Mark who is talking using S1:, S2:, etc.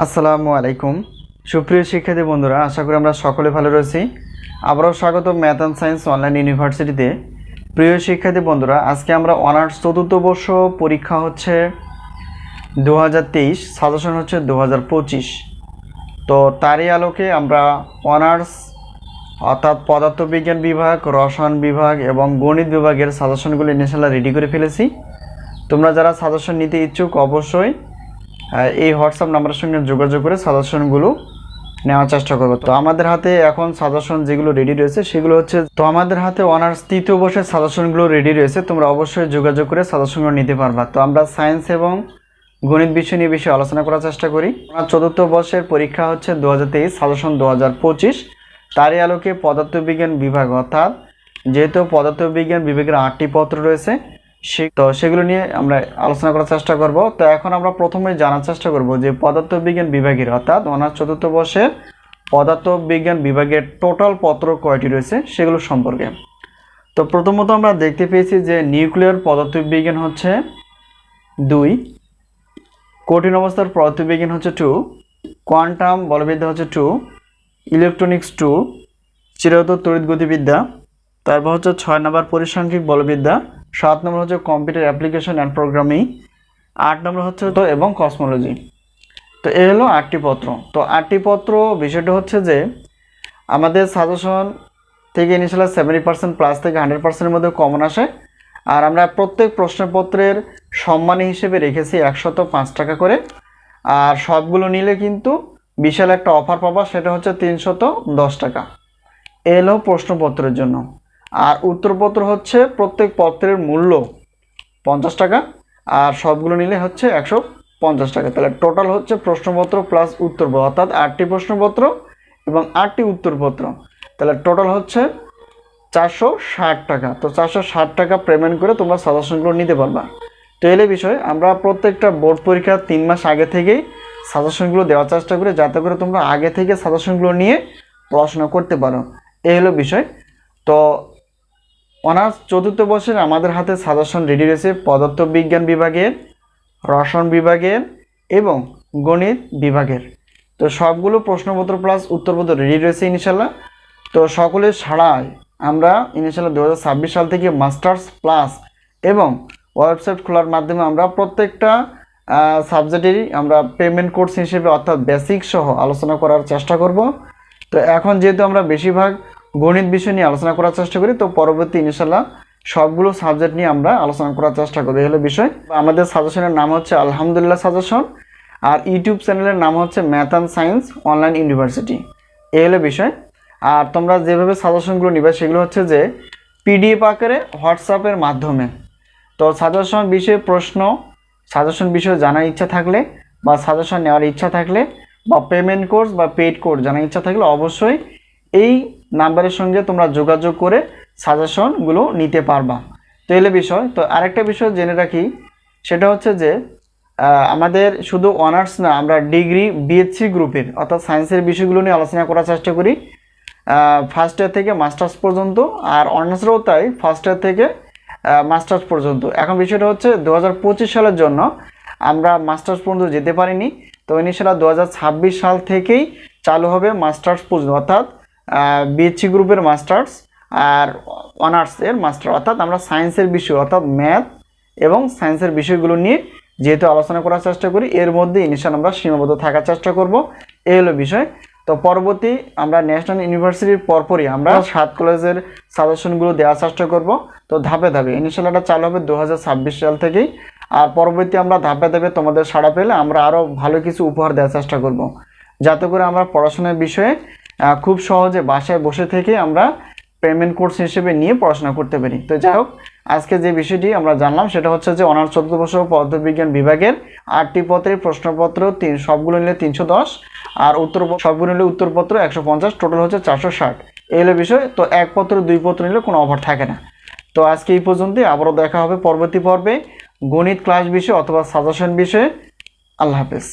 S1: আসসালামু আলাইকুম সুপ্রিয় শিক্ষার্থী বন্ধুরা, আশা করি আমরা সকলে ভালো রয়েছি। আবারও স্বাগত ম্যাথ অ্যান্ড সায়েন্স অনলাইন ইউনিভার্সিটিতে। প্রিয় শিক্ষার্থী বন্ধুরা, আজকে আমরা অনার্স চতুর্থ বর্ষ পরীক্ষা হচ্ছে 2023, সাজেশন হচ্ছে 2025। তো তারই আলোকে আমরা অনার্স অর্থাৎ পদার্থবিজ্ঞান বিভাগ, রসায়ন বিভাগ এবং গণিত বিভাগের সাজেশনগুলো ইনশাআল্লাহ রেডি করে ফেলেছি। তোমরা যারা সাজেশন নিতে ইচ্ছুক অবশ্যই এই হোয়াটসঅ্যাপ নাম্বারের সঙ্গে যোগাযোগ করে সাজেশনগুলো নেওয়ার চেষ্টা করবো। তো আমাদের হাতে এখন সাজেশন যেগুলো রেডি রয়েছে সেগুলো হচ্ছে, তো আমাদের হাতে অনার্স তৃতীয় বর্ষের সাজেশনগুলো রেডি রয়েছে। তোমরা অবশ্যই যোগাযোগ করে সাজেশনগুলো নিতে পারবা। তো আমরা সায়েন্স এবং গণিত বিষয় নিয়ে বেশি আলোচনা করার চেষ্টা করি। চতুর্থ বর্ষের পরীক্ষা হচ্ছে 2023, সাজেশন 2025। তারই আলোকে পদার্থবিজ্ঞান বিভাগ, অর্থাৎ যেহেতু পদার্থবিজ্ঞান বিভাগের 8টি পত্র রয়েছে, তো সেগুলো নিয়ে আমরা আলোচনা করার চেষ্টা করব। তো এখন আমরা প্রথমে জানার চেষ্টা করব যে পদার্থবিজ্ঞান বিভাগের অর্থাৎ অনার্স চতুর্থ বর্ষের পদার্থবিজ্ঞান বিভাগের টোটাল পত্র কয়টি রয়েছে সেগুলো সম্পর্কে। তো প্রথমত আমরা দেখতে পেয়েছি যে নিউক্লিয়ার পদার্থবিজ্ঞান হচ্ছে 2, কঠিন অবস্থার পদার্থবিজ্ঞান হচ্ছে 2, কোয়ান্টাম বলবিদ্যা হচ্ছে 2, ইলেকট্রনিক্স 2, চিরায়ত তড়িৎ গতিবিদ্যা, তারপর হচ্ছে 6 নম্বর পরিসাংখ্যিক বলবিদ্যা, 7 নম্বর হচ্ছে কম্পিউটার অ্যাপ্লিকেশন অ্যান্ড প্রোগ্রামিং, 8 নম্বর হচ্ছে তো এবং কসমোলজি। তো এই হলো 8টি পত্র। তো 8টি পত্র বিষয়টা হচ্ছে যে আমাদের সাজেশন থেকে ইনিশিয়াল 70% প্লাস থেকে 100%-এর মধ্যে কমন আসে। আর আমরা প্রত্যেক প্রশ্নপত্রের সম্মানী হিসেবে রেখেছি 105 টাকা করে। আর সবগুলো নিলে কিন্তু বিশাল একটা অফার পাবা, সেটা হচ্ছে 310 টাকা। এই হলো প্রশ্নপত্রের জন্য। আর উত্তরপত্র হচ্ছে প্রত্যেক পত্রের মূল্য 50 টাকা, আর সবগুলো নিলে হচ্ছে 150 টাকা। তাহলে টোটাল হচ্ছে প্রশ্নপত্র প্লাস উত্তরপত্র, অর্থাৎ 8টি প্রশ্নপত্র এবং 8টি উত্তরপত্র, তাহলে টোটাল হচ্ছে 460 টাকা। তো 460 টাকা পেমেন্ট করে তোমরা সাজেশনগুলো নিতে পারবা। তো এই বিষয় আমরা প্রত্যেকটা বোর্ড পরীক্ষার 3 মাস আগে থেকেই সাজেশনগুলো দেওয়ার চেষ্টা করি, যাতে করে তোমরা আগে থেকে সাজেশনগুলো নিয়ে পড়াশোনা করতে পারো। এই হলো বিষয়। তো অনার্স চতুর্থ বর্ষের আমাদের হাতে সাজেশন রেডি রয়েছে পদার্থবিজ্ঞান বিভাগের, রসায়ন বিভাগের এবং গণিত বিভাগের। তো সবগুলো প্রশ্নপত্র প্লাস উত্তরপত্র রেডি রয়েছে ইনশাল্লাহ। তো সকলের ছাড়াই আমরা ইনশাল্লাহ 2026 সাল থেকে মাস্টার্স প্লাস এবং ওয়েবসাইট খোলার মাধ্যমে আমরা প্রত্যেকটা সাবজেক্টেরই আমরা পেমেন্ট কোর্স হিসেবে অর্থাৎ বেসিক সহ আলোচনা করার চেষ্টা করব। তো এখন যেহেতু আমরা বেশিরভাগ গণিত বিষয় নিয়ে আলোচনা করার চেষ্টা করি, তো পরবর্তী ইনশাল্লাহ সবগুলো সাবজেক্ট নিয়ে আমরা আলোচনা করার চেষ্টা করি। এই হলো বিষয়। আমাদের সাজেশনের নাম হচ্ছে আলহামদুলিল্লাহ সাজেশন, আর ইউটিউব চ্যানেলের নাম হচ্ছে math and science online university. এই হলো বিষয়। আর তোমরা যেভাবে সাজেশনগুলো নিবে সেগুলো হচ্ছে যে পিডিএফ আকারে হোয়াটসঅ্যাপের মাধ্যমে। তো সাজেশন বিষয়ে প্রশ্ন, সাজেশন বিষয়ে জানার ইচ্ছা থাকলে বা সাজেশন নেওয়ার ইচ্ছা থাকলে বা পেমেন্ট কোর্স বা পেইড কোর্স জানার ইচ্ছা থাকলে অবশ্যই এই নাম্বারের সঙ্গে তোমরা যোগাযোগ করে সাজেশনগুলো নিতে পারবা। তো এই বিষয়। তো আরেকটা বিষয় জেনে রাখি, সেটা হচ্ছে যে আমাদের শুধু অনার্স না, আমরা ডিগ্রি বিএসসি গ্রুপের অর্থাৎ সায়েন্সের বিষয়গুলো নিয়ে আলোচনা করার চেষ্টা করি ফার্স্ট ইয়ার থেকে মাস্টার্স পর্যন্ত, আর অনার্সরাও তাই ফার্স্ট ইয়ার থেকে মাস্টার্স পর্যন্ত। এখন বিষয়টা হচ্ছে 2025 সালের জন্য আমরা মাস্টার্স পর্যন্ত যেতে পারিনি। তো ইনশাআল্লাহ 2026 সাল থেকেই চালু হবে মাস্টার্স পর্যন্ত, অর্থাৎ বিএসসি গ্রুপের মাস্টার্স আর অনার্সের মাস্টার, অর্থাৎ আমরা সায়েন্সের বিষয় অর্থাৎ ম্যাথ এবং সায়েন্সের বিষয়গুলো নিয়ে যেহেতু আলোচনা করার চেষ্টা করি, এর মধ্যে ইনশাআল্লাহ আমরা সীমাবদ্ধ থাকার চেষ্টা করব। এই হলো বিষয়। তো পরবর্তী আমরা ন্যাশনাল ইউনিভার্সিটির পরপরই আমরা 7 কলেজের সাজেশনগুলো দেওয়ার চেষ্টা করব। তো ধাপে ধাপে ইনশাআল্লাহ এটা চালু হবে 2026 সাল থেকেই। আর পরবর্তী আমরা ধাপে ধাপে তোমাদের সাড়া পেলে আমরা আরও ভালো কিছু উপহার দেওয়ার চেষ্টা করব, যাতে করে আমরা পড়াশোনার বিষয়ে খুব সহজে বাসায় বসে থেকে আমরা পেমেন্ট কোর্স হিসেবে নিয়ে পড়াশোনা করতে পারি। তো যাই হোক, আজকে যে বিষয়টি আমরা জানলাম সেটা হচ্ছে যে অনার্স চতুর্থ বর্ষ পদার্থবিজ্ঞান বিভাগের 8টি পত্রের প্রশ্নপত্র সবগুলো নিলে 310, আর সবগুলো নিলে উত্তরপত্র 150, টোটাল হচ্ছে 460। এই হলো বিষয়। তো এক পত্র 2 পত্র নিলে কোনো অফার থাকে না। তো আজকে এই পর্যন্তই, আবারও দেখা হবে পরবর্তী পর্বে গণিত ক্লাস বিষয় অথবা সাজেশন বিষয়ে। আল্লাহ হাফেজ।